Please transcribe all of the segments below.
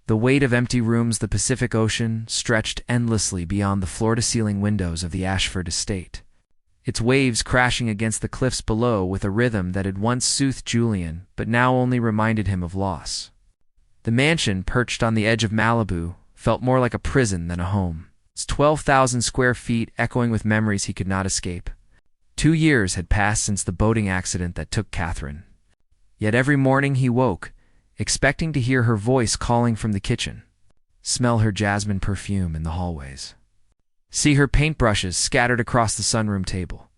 The weight of empty rooms, the Pacific Ocean, stretched endlessly beyond the floor-to-ceiling windows of the Ashford estate, its waves crashing against the cliffs below with a rhythm that had once soothed Julian but now only reminded him of loss. The mansion, perched on the edge of Malibu, felt more like a prison than a home, its 12,000 square feet echoing with memories he could not escape. 2 years had passed since the boating accident that took Catherine. Yet every morning he woke, expecting to hear her voice calling from the kitchen, smell her jasmine perfume in the hallways, see her paintbrushes scattered across the sunroom table.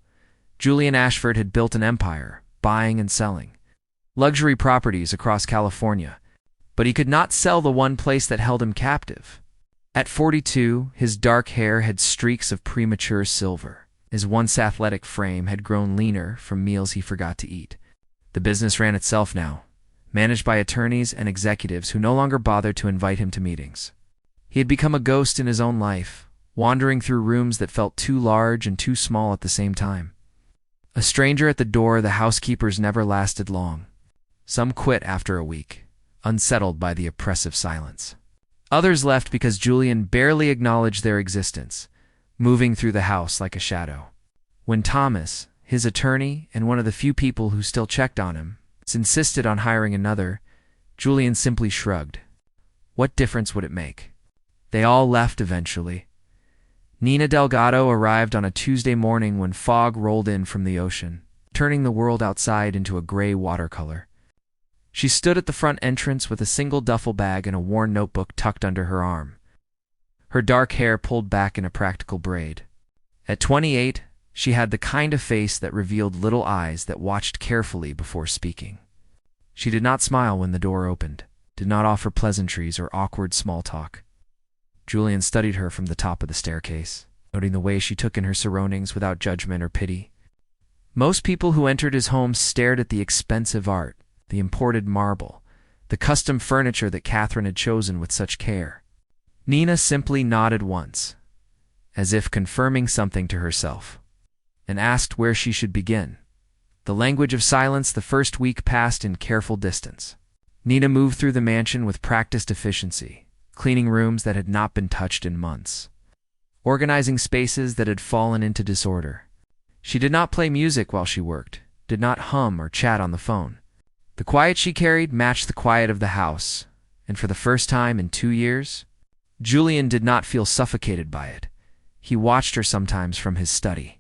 Julian Ashford had built an empire, buying and selling luxury properties across California, but he could not sell the one place that held him captive. At 42, his dark hair had streaks of premature silver. His once athletic frame had grown leaner from meals he forgot to eat. The business ran itself now, managed by attorneys and executives who no longer bothered to invite him to meetings. He had become a ghost in his own life, wandering through rooms that felt too large and too small at the same time. A stranger at the door, the housekeepers never lasted long. Some quit after a week, unsettled by the oppressive silence. Others left because Julian barely acknowledged their existence, moving through the house like a shadow. When Thomas, his attorney and one of the few people who still checked on him, insisted on hiring another, Julian simply shrugged. What difference would it make? They all left eventually. Nina Delgado arrived on a Tuesday morning when fog rolled in from the ocean, turning the world outside into a gray watercolor. She stood at the front entrance with a single duffel bag and a worn notebook tucked under her arm, her dark hair pulled back in a practical braid. At 28, she had the kind of face that revealed little eyes that watched carefully before speaking. She did not smile when the door opened, did not offer pleasantries or awkward small talk. Julian studied her from the top of the staircase, noting the way she took in her surroundings without judgment or pity. Most people who entered his home stared at the expensive art, the imported marble, the custom furniture that Catherine had chosen with such care. Nina simply nodded once, as if confirming something to herself, and asked where she should begin. The language of silence, the first week passed in careful distance. Nina moved through the mansion with practiced efficiency, cleaning rooms that had not been touched in months, organizing spaces that had fallen into disorder. She did not play music while she worked, did not hum or chat on the phone. The quiet she carried matched the quiet of the house, and for the first time in 2 years, Julian did not feel suffocated by it. He watched her sometimes from his study,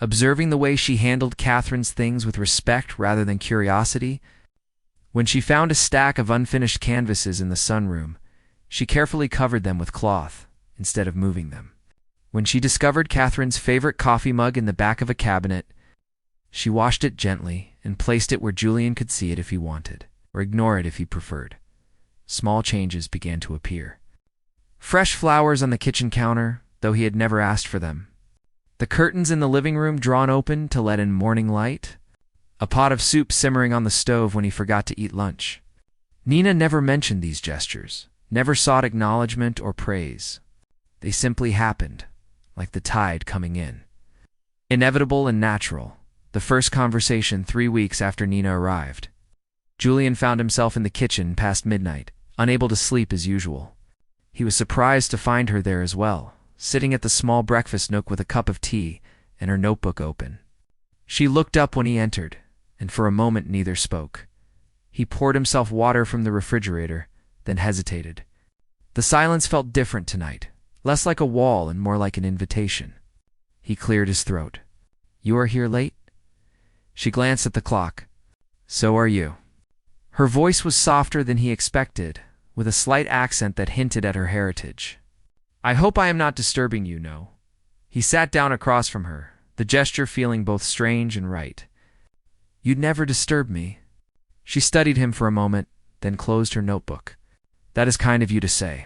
observing the way she handled Catherine's things with respect rather than curiosity. When she found a stack of unfinished canvases in the sunroom, she carefully covered them with cloth instead of moving them. When she discovered Catherine's favorite coffee mug in the back of a cabinet, she washed it gently and placed it where Julian could see it if he wanted, or ignore it if he preferred. Small changes began to appear. Fresh flowers on the kitchen counter, though he had never asked for them. The curtains in the living room drawn open to let in morning light. A pot of soup simmering on the stove when he forgot to eat lunch. Nina never mentioned these gestures, never sought acknowledgement or praise. They simply happened, like the tide coming in. Inevitable and natural. The first conversation 3 weeks after Nina arrived. Julian found himself in the kitchen past midnight, unable to sleep as usual. He was surprised to find her there as well, sitting at the small breakfast nook with a cup of tea and her notebook open. She looked up when he entered, and for a moment neither spoke. He poured himself water from the refrigerator, then hesitated. The silence felt different tonight, less like a wall and more like an invitation. He cleared his throat. "You are here late?" She glanced at the clock. "So are you." Her voice was softer than he expected, with a slight accent that hinted at her heritage. "I hope I am not disturbing you, no." He sat down across from her, the gesture feeling both strange and right. "You'd never disturb me." She studied him for a moment, then closed her notebook. "That is kind of you to say."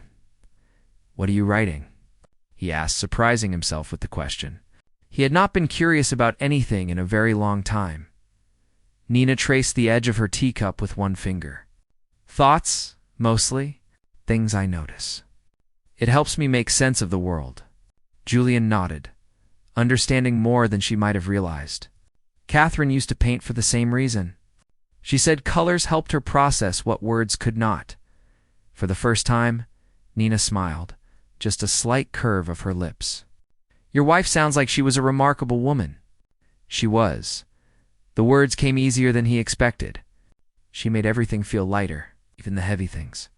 "What are you writing?" he asked, surprising himself with the question. He had not been curious about anything in a very long time. Nina traced the edge of her teacup with one finger. "Thoughts, mostly. Things I notice. It helps me make sense of the world." Julian nodded, understanding more than she might have realized. Catherine used to paint for the same reason. She said colors helped her process what words could not. For the first time, Nina smiled, just a slight curve of her lips. "Your wife sounds like she was a remarkable woman." She was. The words came easier than he expected. She made everything feel lighter, even the heavy things.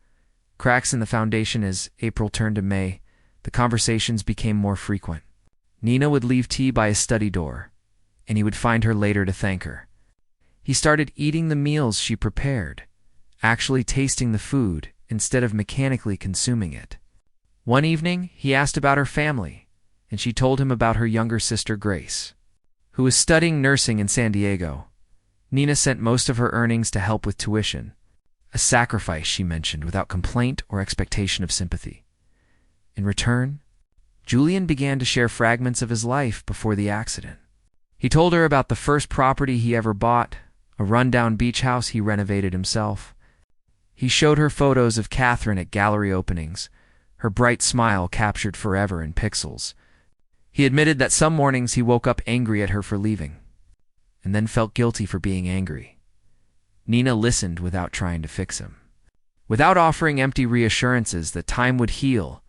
Cracks in the foundation. As April turned to May, the conversations became more frequent. Nina would leave tea by his study door, and he would find her later to thank her. He started eating the meals she prepared, actually tasting the food instead of mechanically consuming it. One evening, he asked about her family, and she told him about her younger sister Grace, who was studying nursing in San Diego. Nina sent most of her earnings to help with tuition, a sacrifice, she mentioned, without complaint or expectation of sympathy. In return, Julian began to share fragments of his life before the accident. He told her about the first property he ever bought, a rundown beach house he renovated himself. He showed her photos of Catherine at gallery openings, her bright smile captured forever in pixels. He admitted that some mornings he woke up angry at her for leaving, and then felt guilty for being angry. Nina listened without trying to fix him, without offering empty reassurances that time would heal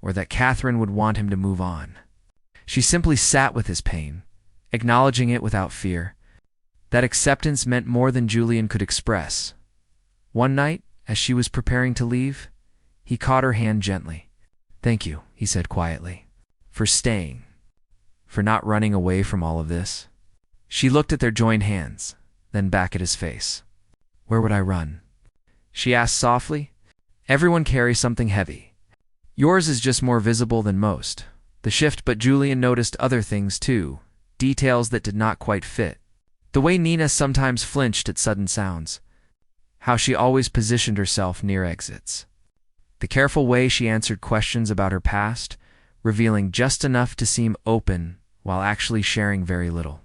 or that Catherine would want him to move on. She simply sat with his pain, acknowledging it without fear. That acceptance meant more than Julian could express. One night, as she was preparing to leave, he caught her hand gently. "Thank you," he said quietly, "for staying, for not running away from all of this." She looked at their joined hands, then back at his face. "Where would I run?" she asked softly. "Everyone carries something heavy. Yours is just more visible than most." The shift, but Julian noticed other things too, details that did not quite fit. The way Nina sometimes flinched at sudden sounds, how she always positioned herself near exits, the careful way she answered questions about her past, revealing just enough to seem open while actually sharing very little.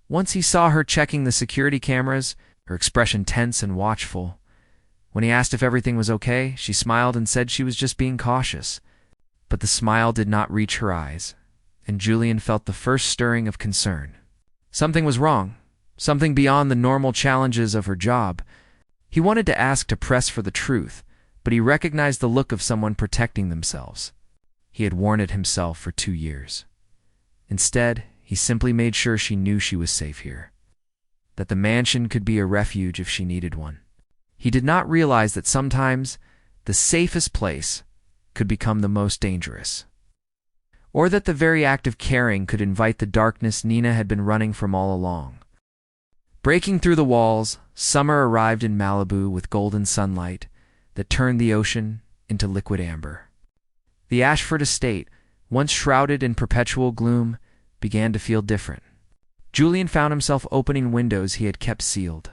Once he saw her checking the security cameras, her expression tense and watchful. When he asked if everything was okay, she smiled and said she was just being cautious. But the smile did not reach her eyes, and Julian felt the first stirring of concern. Something was wrong, something beyond the normal challenges of her job. He wanted to ask, to press for the truth, but he recognized the look of someone protecting themselves. He had worn it himself for 2 years. Instead, he simply made sure she knew she was safe here, that the mansion could be a refuge if she needed one. He did not realize that sometimes the safest place could become the most dangerous, or that the very act of caring could invite the darkness Nina had been running from all along. Breaking through the walls, summer arrived in Malibu with golden sunlight that turned the ocean into liquid amber. The Ashford estate, once shrouded in perpetual gloom, began to feel different. Julian found himself opening windows he had kept sealed,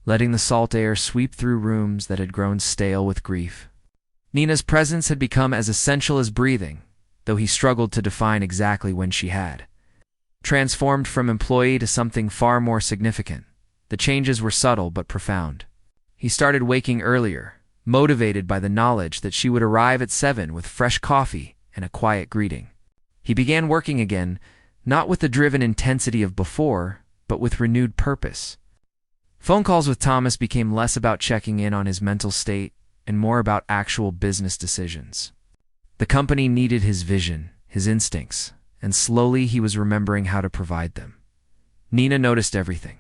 letting the salt air sweep through rooms that had grown stale with grief. Nina's presence had become as essential as breathing, though he struggled to define exactly when she had. Transformed from employee to something far more significant, the changes were subtle but profound. He started waking earlier, motivated by the knowledge that she would arrive at 7 with fresh coffee and a quiet greeting. He began working again, not with the driven intensity of before, but with renewed purpose. Phone calls with Thomas became less about checking in on his mental state and more about actual business decisions. The company needed his vision, his instincts, and slowly he was remembering how to provide them. Nina noticed everything.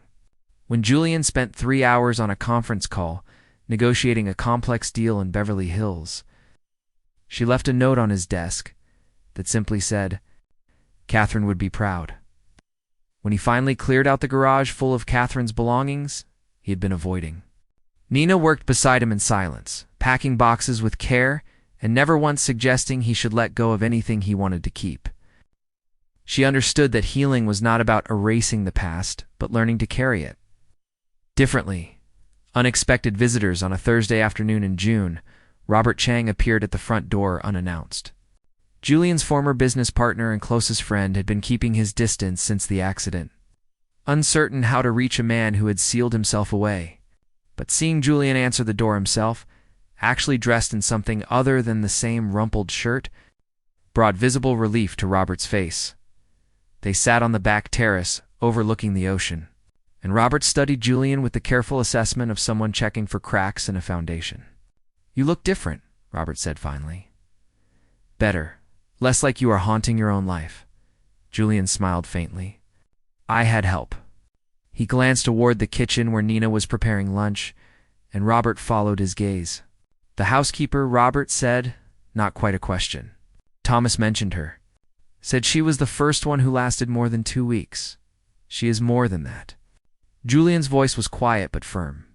When Julian spent 3 hours on a conference call, negotiating a complex deal in Beverly Hills, she left a note on his desk that simply said, "Catherine would be proud." When he finally cleared out the garage full of Catherine's belongings he had been avoiding, Nina worked beside him in silence, packing boxes with care and never once suggesting he should let go of anything he wanted to keep. She understood that healing was not about erasing the past, but learning to carry it differently. Unexpected visitors. On a Thursday afternoon in June, Robert Chang appeared at the front door unannounced. Julian's former business partner and closest friend had been keeping his distance since the accident, uncertain how to reach a man who had sealed himself away. But seeing Julian answer the door himself, actually dressed in something other than the same rumpled shirt, brought visible relief to Robert's face. They sat on the back terrace, overlooking the ocean, and Robert studied Julian with the careful assessment of someone checking for cracks in a foundation. You look different, Robert said finally. Better. Less like you are haunting your own life. Julian smiled faintly. I had help. He glanced toward the kitchen where Nina was preparing lunch, and Robert followed his gaze. The housekeeper, Robert said, not quite a question. Thomas mentioned her. Said she was the first one who lasted more than 2 weeks. She is more than that. Julian's voice was quiet but firm.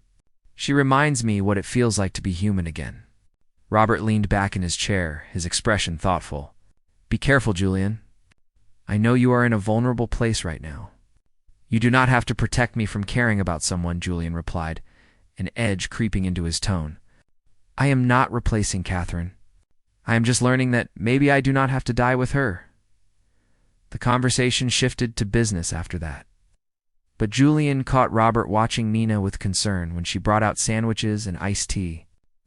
She reminds me what it feels like to be human again. Robert leaned back in his chair, his expression thoughtful. Be careful, Julian. I know you are in a vulnerable place right now. You do not have to protect me from caring about someone, Julian replied, an edge creeping into his tone. I am not replacing Catherine. I am just learning that maybe I do not have to die with her. The conversation shifted to business after that. But Julian caught Robert watching Nina with concern when she brought out sandwiches and iced tea.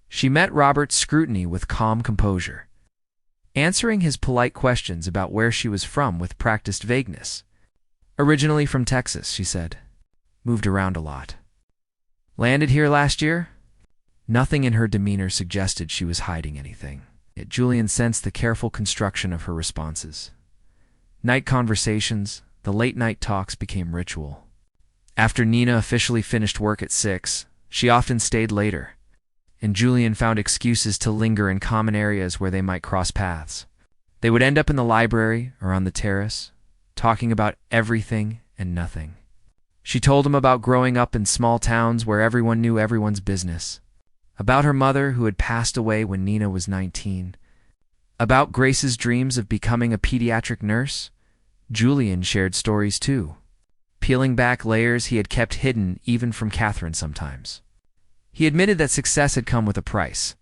She met Robert's scrutiny with calm composure, answering his polite questions about where she was from with practiced vagueness. Originally from Texas, she said. Moved around a lot. Landed here last year? Nothing in her demeanor suggested she was hiding anything. Yet Julian sensed the careful construction of her responses. Night conversations, the late-night talks became ritual. After Nina officially finished work at 6, she often stayed later, and Julian found excuses to linger in common areas where they might cross paths. They would end up in the library or on the terrace, talking about everything and nothing. She told him about growing up in small towns where everyone knew everyone's business, about her mother who had passed away when Nina was 19, about Grace's dreams of becoming a pediatric nurse. Julian shared stories too, peeling back layers he had kept hidden even from Catherine sometimes. He admitted that success had come with a price,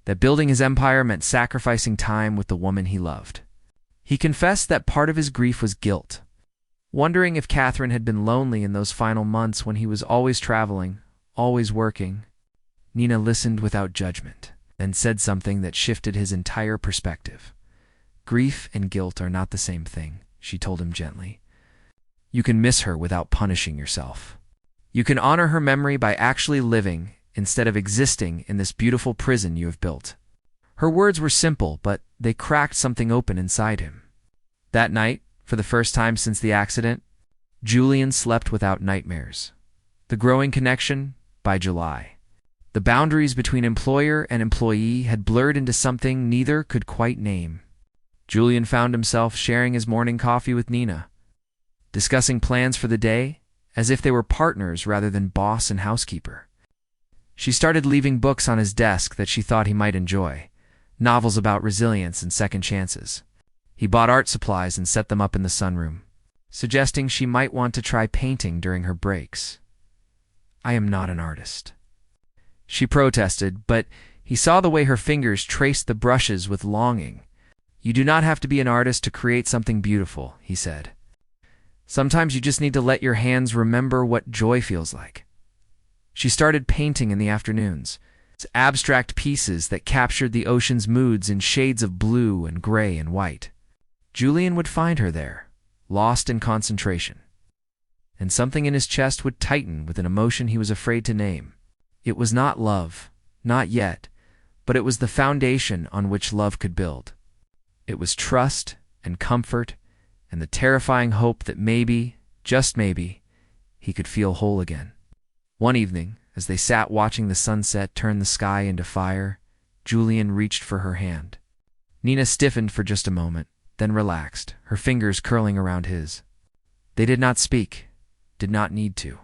that building his empire meant sacrificing time with the woman he loved. He confessed that part of his grief was guilt, wondering if Catherine had been lonely in those final months when he was always traveling, always working. Nina listened without judgment, then said something that shifted his entire perspective. Grief and guilt are not the same thing, she told him gently. You can miss her without punishing yourself. You can honor her memory by actually living instead of existing in this beautiful prison you have built. Her words were simple, but they cracked something open inside him. That night, for the first time since the accident, Julian slept without nightmares. The growing connection, by July. The boundaries between employer and employee had blurred into something neither could quite name. Julian found himself sharing his morning coffee with Nina, discussing plans for the day as if they were partners rather than boss and housekeeper. She started leaving books on his desk that she thought he might enjoy, novels about resilience and second chances. He bought art supplies and set them up in the sunroom, suggesting she might want to try painting during her breaks. I am not an artist, she protested, but he saw the way her fingers traced the brushes with longing. You do not have to be an artist to create something beautiful, he said. Sometimes you just need to let your hands remember what joy feels like. She started painting in the afternoons, abstract pieces that captured the ocean's moods in shades of blue and gray and white. Julian would find her there, lost in concentration. And something in his chest would tighten with an emotion he was afraid to name. It was not love, not yet, but it was the foundation on which love could build. It was trust and comfort and the terrifying hope that maybe, just maybe, he could feel whole again. One evening, as they sat watching the sunset turn the sky into fire, Julian reached for her hand. Nina stiffened for just a moment, then relaxed, her fingers curling around his. They did not speak, did not need to.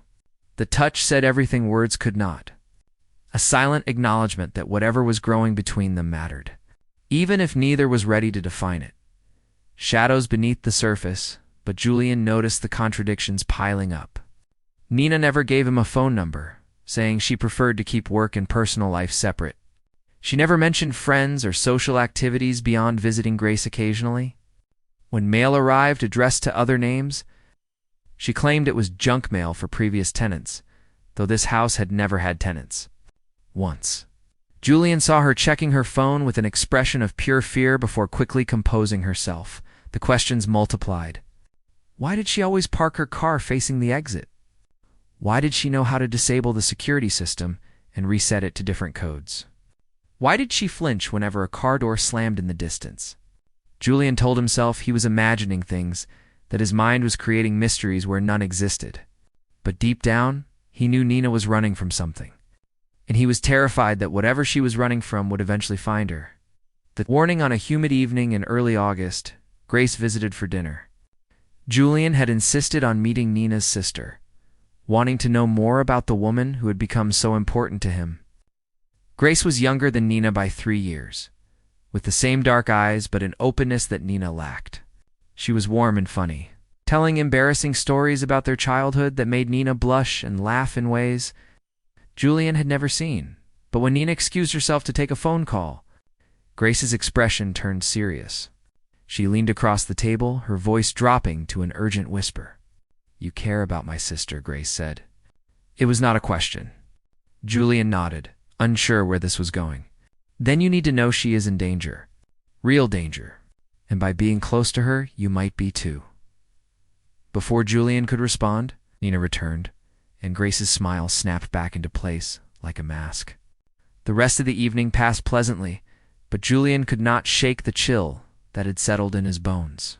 The touch said everything words could not. A silent acknowledgement that whatever was growing between them mattered, even if neither was ready to define it. Shadows beneath the surface, but Julian noticed the contradictions piling up. Nina never gave him a phone number, saying she preferred to keep work and personal life separate. She never mentioned friends or social activities beyond visiting Grace occasionally. When mail arrived addressed to other names, she claimed it was junk mail for previous tenants, though this house had never had tenants. Once. Julian saw her checking her phone with an expression of pure fear before quickly composing herself. The questions multiplied. Why did she always park her car facing the exit? Why did she know how to disable the security system and reset it to different codes? Why did she flinch whenever a car door slammed in the distance? Julian told himself he was imagining things, that his mind was creating mysteries where none existed. But deep down, he knew Nina was running from something. And he was terrified that whatever she was running from would eventually find her. The morning on a humid evening in early August, Grace visited for dinner. Julian had insisted on meeting Nina's sister, wanting to know more about the woman who had become so important to him. Grace was younger than Nina by 3 years, with the same dark eyes but an openness that Nina lacked. She was warm and funny, telling embarrassing stories about their childhood that made Nina blush and laugh in ways Julian had never seen. But when Nina excused herself to take a phone call, Grace's expression turned serious. She leaned across the table, her voice dropping to an urgent whisper. "You care about my sister," Grace said. It was not a question. Julian nodded, unsure where this was going. "Then you need to know she is in danger. Real danger. And by being close to her, you might be too." Before Julian could respond, Nina returned, and Grace's smile snapped back into place like a mask. The rest of the evening passed pleasantly, but Julian could not shake the chill that had settled in his bones.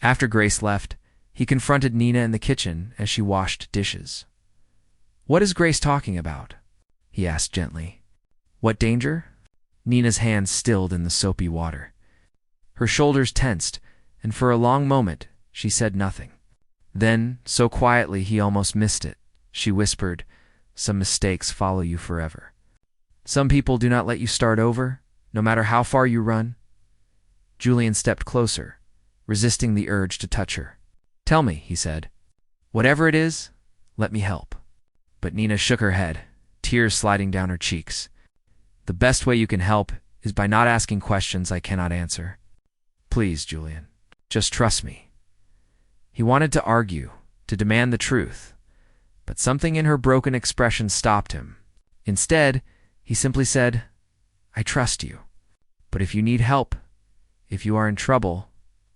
After Grace left, he confronted Nina in the kitchen as she washed dishes. "What is Grace talking about?" he asked gently. "What danger?" Nina's hands stilled in the soapy water. Her shoulders tensed, and for a long moment she said nothing. Then, so quietly he almost missed it, she whispered, "Some mistakes follow you forever. Some people do not let you start over, no matter how far you run." Julian stepped closer, resisting the urge to touch her. "Tell me," he said. "Whatever it is, let me help." But Nina shook her head, tears sliding down her cheeks. "The best way you can help is by not asking questions I cannot answer. Please, Julian, just trust me." He wanted to argue, to demand the truth, but something in her broken expression stopped him. Instead, he simply said, "I trust you. But if you need help, if you are in trouble,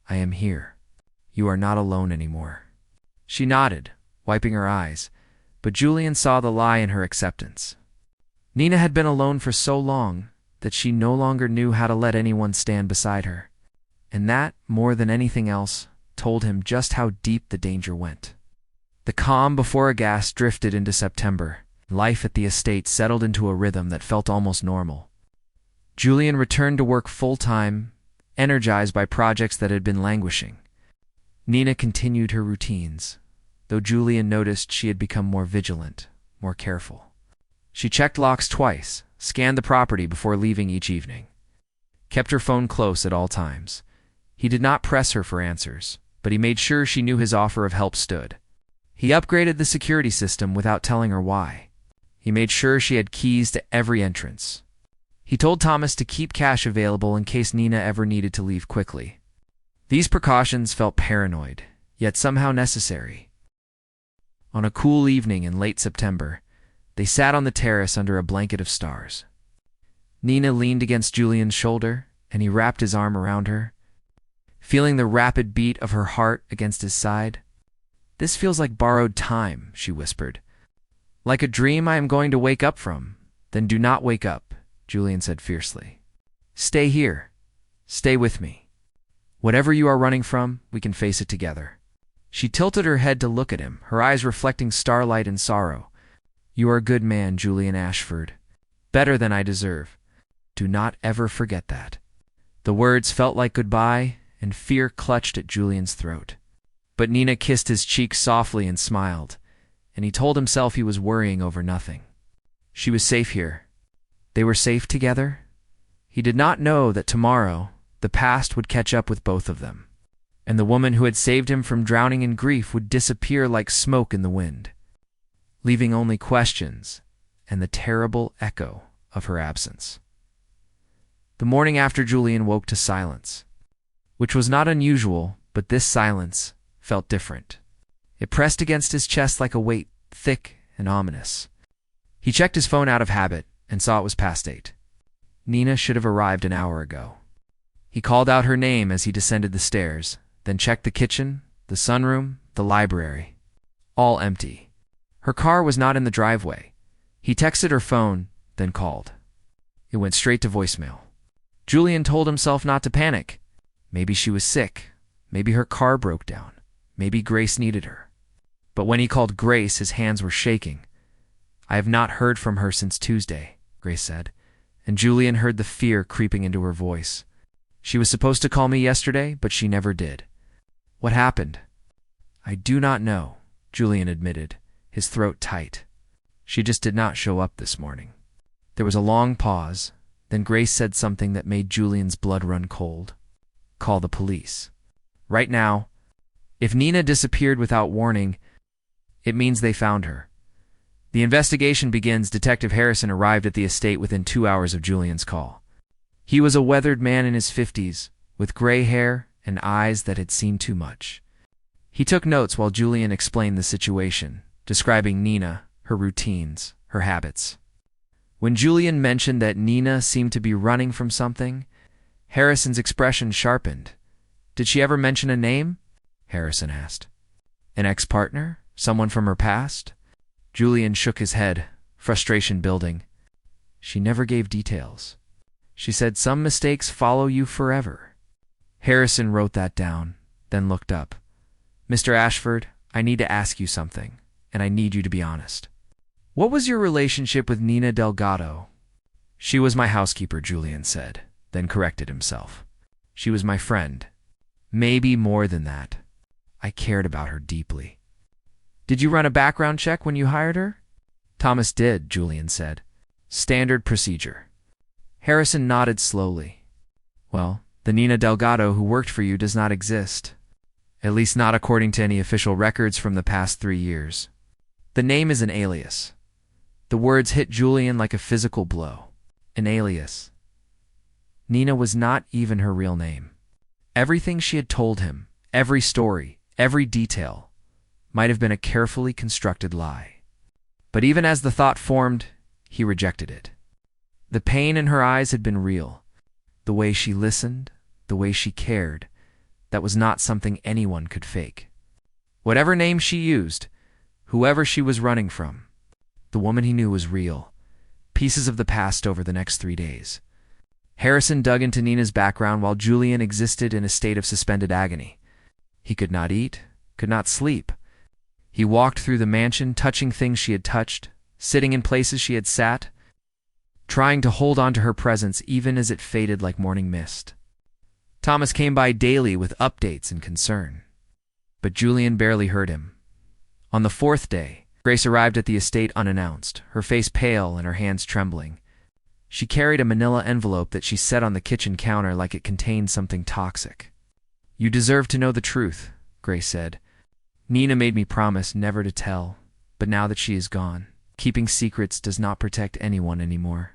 I am here. You are not alone anymore." She nodded, wiping her eyes, but Julian saw the lie in her acceptance. Nina had been alone for so long that she no longer knew how to let anyone stand beside her. And that, more than anything else, told him just how deep the danger went. The calm before a gas drifted into September. Life at the estate settled into a rhythm that felt almost normal. Julian returned to work full-time, energized by projects that had been languishing. Nina continued her routines, though Julian noticed she had become more vigilant, more careful. She checked locks twice, scanned the property before leaving each evening, kept her phone close at all times. He did not press her for answers, but he made sure she knew his offer of help stood. He upgraded the security system without telling her why. He made sure she had keys to every entrance. He told Thomas to keep cash available in case Nina ever needed to leave quickly. These precautions felt paranoid, yet somehow necessary. On a cool evening in late September, they sat on the terrace under a blanket of stars. Nina leaned against Julian's shoulder, and he wrapped his arm around her, feeling the rapid beat of her heart against his side. "This feels like borrowed time," she whispered. "Like a dream I am going to wake up from." "Then do not wake up," Julian said fiercely. "Stay here. Stay with me. Whatever you are running from, we can face it together." She tilted her head to look at him, her eyes reflecting starlight and sorrow. "You are a good man, Julian Ashford. Better than I deserve. Do not ever forget that." The words felt like goodbye, and fear clutched at Julian's throat. But Nina kissed his cheek softly and smiled, and he told himself he was worrying over nothing. She was safe here. They were safe together. He did not know that tomorrow the past would catch up with both of them, and the woman who had saved him from drowning in grief would disappear like smoke in the wind, leaving only questions and the terrible echo of her absence. The morning after, Julian woke to silence, which was not unusual, but this silence felt different. It pressed against his chest like a weight, thick and ominous. He checked his phone out of habit and saw it was past 8. Nina should have arrived an hour ago. He called out her name as he descended the stairs, then checked the kitchen, the sunroom, the library. All empty. Her car was not in the driveway. He texted her phone, then called. It went straight to voicemail. Julian told himself not to panic. Maybe she was sick. Maybe her car broke down. Maybe Grace needed her. But when he called Grace, his hands were shaking. "I have not heard from her since Tuesday," Grace said, and Julian heard the fear creeping into her voice. "She was supposed to call me yesterday, but she never did." "What happened?" "I do not know," Julian admitted, his throat tight. "She just did not show up this morning." There was a long pause. Then Grace said something that made Julian's blood run cold. "Call the police. Right now. If Nina disappeared without warning, it means they found her." The investigation begins. Detective Harrison arrived at the estate within 2 hours of Julian's call. He was a weathered man in his 50s, with gray hair and eyes that had seen too much. He took notes while Julian explained the situation, describing Nina, her routines, her habits. When Julian mentioned that Nina seemed to be running from something, Harrison's expression sharpened. "Did she ever mention a name?" Harrison asked. "An ex-partner? Someone from her past?" Julian shook his head, frustration building. "She never gave details. She said some mistakes follow you forever." Harrison wrote that down, then looked up. "Mr. Ashford, I need to ask you something, and I need you to be honest. What was your relationship with Nina Delgado?" "She was my housekeeper," Julian said, then corrected himself. "She was my friend. Maybe more than that. I cared about her deeply." "Did you run a background check when you hired her?" "Thomas did," Julian said. "Standard procedure." Harrison nodded slowly. "Well, the Nina Delgado who worked for you does not exist. At least not according to any official records from the past 3 years. The name is an alias." The words hit Julian like a physical blow. An alias. Nina was not even her real name. Everything she had told him, every story, every detail, might have been a carefully constructed lie. But even as the thought formed, he rejected it. The pain in her eyes had been real. The way she listened, the way she cared, that was not something anyone could fake. Whatever name she used, whoever she was running from, the woman he knew was real. Pieces of the past over the next 3 days. Harrison dug into Nina's background while Julian existed in a state of suspended agony. He could not eat, could not sleep. He walked through the mansion, touching things she had touched, sitting in places she had sat, trying to hold on to her presence even as it faded like morning mist. Thomas came by daily with updates and concern. But Julian barely heard him. On the 4th day, Grace arrived at the estate unannounced, her face pale and her hands trembling. She carried a manila envelope that she set on the kitchen counter like it contained something toxic. "You deserve to know the truth," Grace said. "Nina made me promise never to tell, but now that she is gone, keeping secrets does not protect anyone anymore."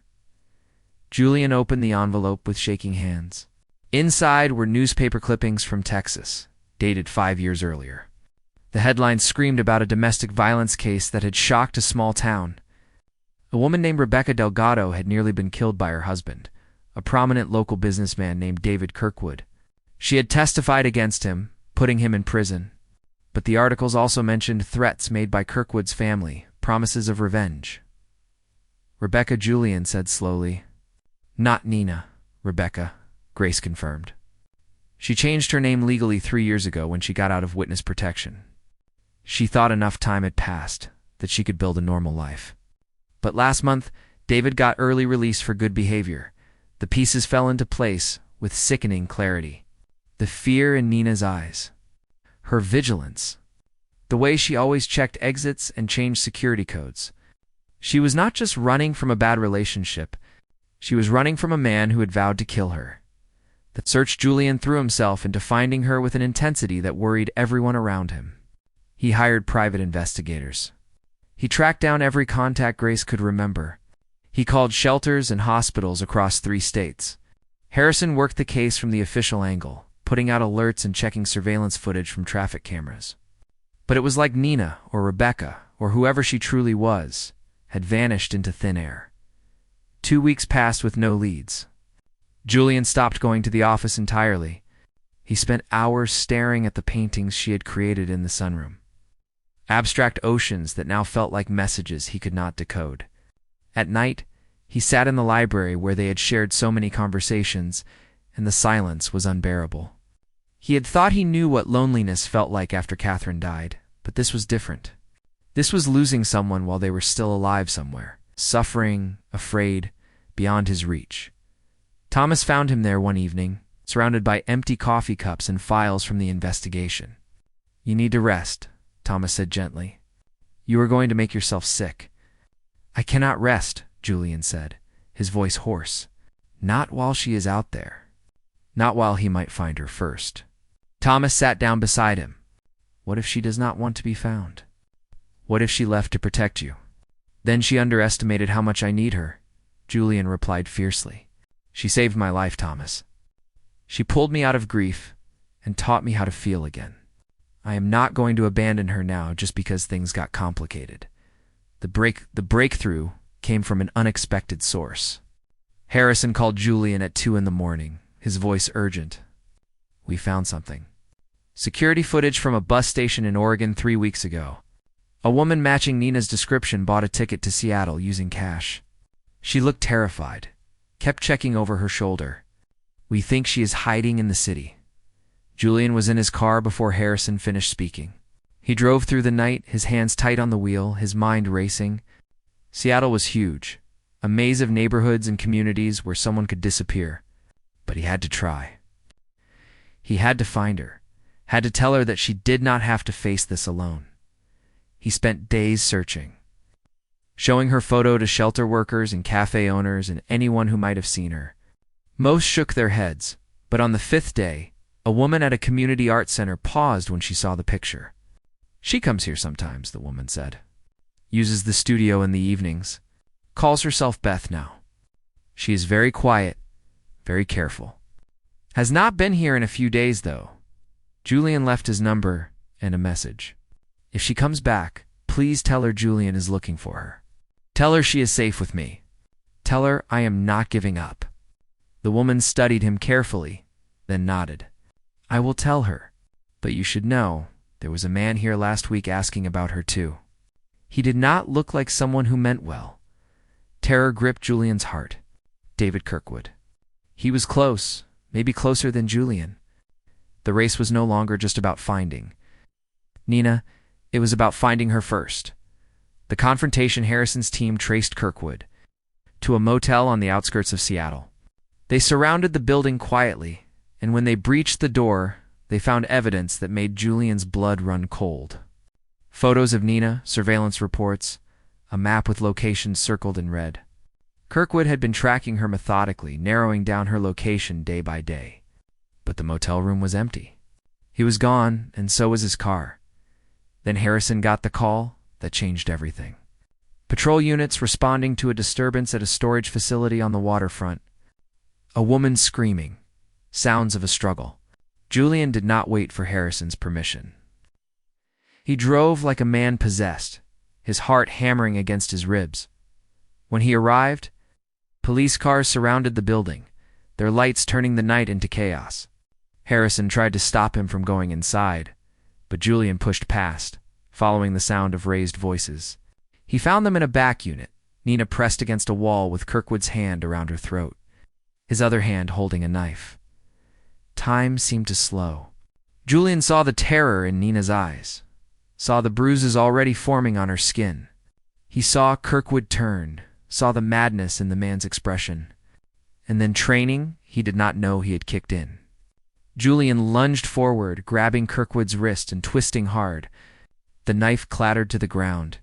Julian opened the envelope with shaking hands. Inside were newspaper clippings from Texas, dated 5 years earlier. The headlines screamed about a domestic violence case that had shocked a small town. A woman named Rebecca Delgado had nearly been killed by her husband, a prominent local businessman named David Kirkwood. She had testified against him, putting him in prison. But the articles also mentioned threats made by Kirkwood's family, promises of revenge. "Rebecca," Julian said slowly. "Not Nina, Rebecca," Grace confirmed. "She changed her name legally 3 years ago when she got out of witness protection. She thought enough time had passed, that she could build a normal life. But last month, David got early release for good behavior. The pieces fell into place with sickening clarity. The fear in Nina's eyes. Her vigilance. The way she always checked exits and changed security codes. She was not just running from a bad relationship. She was running from a man who had vowed to kill her. The search Julian threw himself into finding her with an intensity that worried everyone around him. He hired private investigators. He tracked down every contact Grace could remember. He called shelters and hospitals across 3 states. Harrison worked the case from the official angle, putting out alerts and checking surveillance footage from traffic cameras. But it was like Nina or Rebecca, or whoever she truly was, had vanished into thin air. 2 weeks passed with no leads. Julian stopped going to the office entirely. He spent hours staring at the paintings she had created in the sunroom. Abstract oceans that now felt like messages he could not decode. At night, He sat in the library where they had shared so many conversations, and the silence was unbearable. He had thought he knew what loneliness felt like after Catherine died, but this was different. This was losing someone while they were still alive somewhere, suffering, afraid, beyond his reach. Thomas found him there one evening, surrounded by empty coffee cups and files from the investigation. "You need to rest," Thomas said gently. "You are going to make yourself sick." "I cannot rest," Julian said, his voice hoarse. "Not while she is out there. Not while he might find her first." Thomas sat down beside him. "What if she does not want to be found? What if she left to protect you?" "Then she underestimated how much I need her," Julian replied fiercely. "She saved my life, Thomas. She pulled me out of grief and taught me how to feel again. I am not going to abandon her now just because things got complicated." The breakthrough came from an unexpected source. Harrison called Julian at 2 a.m, his voice urgent. "We found something. Security footage from a bus station in Oregon 3 weeks ago. A woman matching Nina's description bought a ticket to Seattle using cash. She looked terrified, kept checking over her shoulder. We think she is hiding in the city." Julian was in his car before Harrison finished speaking. He drove through the night, his hands tight on the wheel, his mind racing. Seattle was huge, a maze of neighborhoods and communities where someone could disappear. But he had to try. He had to find her, had to tell her that she did not have to face this alone. He spent days searching, showing her photo to shelter workers and cafe owners and anyone who might have seen her. Most shook their heads, but on the 5th day, a woman at a community art center paused when she saw the picture. "She comes here sometimes," the woman said. "Uses the studio in the evenings. Calls herself Beth now. She is very quiet, very careful. Has not been here in a few days, though." Julian left his number and a message. "If she comes back, please tell her Julian is looking for her. Tell her she is safe with me. Tell her I am not giving up." The woman studied him carefully, then nodded. "I will tell her, but you should know, there was a man here last week asking about her too. He did not look like someone who meant well." Terror gripped Julian's heart. David Kirkwood. He was close, maybe closer than Julian. The race was no longer just about finding Nina, it was about finding her first. The confrontation, Harrison's team traced Kirkwood to a motel on the outskirts of Seattle. They surrounded the building quietly, and when they breached the door, they found evidence that made Julian's blood run cold. Photos of Nina, surveillance reports, a map with locations circled in red. Kirkwood had been tracking her methodically, narrowing down her location day by day. But the motel room was empty. He was gone, and so was his car. Then Harrison got the call that changed everything. Patrol units responding to a disturbance at a storage facility on the waterfront. A woman screaming. Sounds of a struggle. Julian did not wait for Harrison's permission. He drove like a man possessed, his heart hammering against his ribs. When he arrived, police cars surrounded the building, their lights turning the night into chaos. Harrison tried to stop him from going inside, but Julian pushed past, following the sound of raised voices. He found them in a back unit, Nina pressed against a wall with Kirkwood's hand around her throat, his other hand holding a knife. Time seemed to slow. Julian saw the terror in Nina's eyes, saw the bruises already forming on her skin. He saw Kirkwood turn, saw the madness in the man's expression. And then training he did not know he had kicked in. Julian lunged forward, grabbing Kirkwood's wrist and twisting hard. The knife clattered to the ground,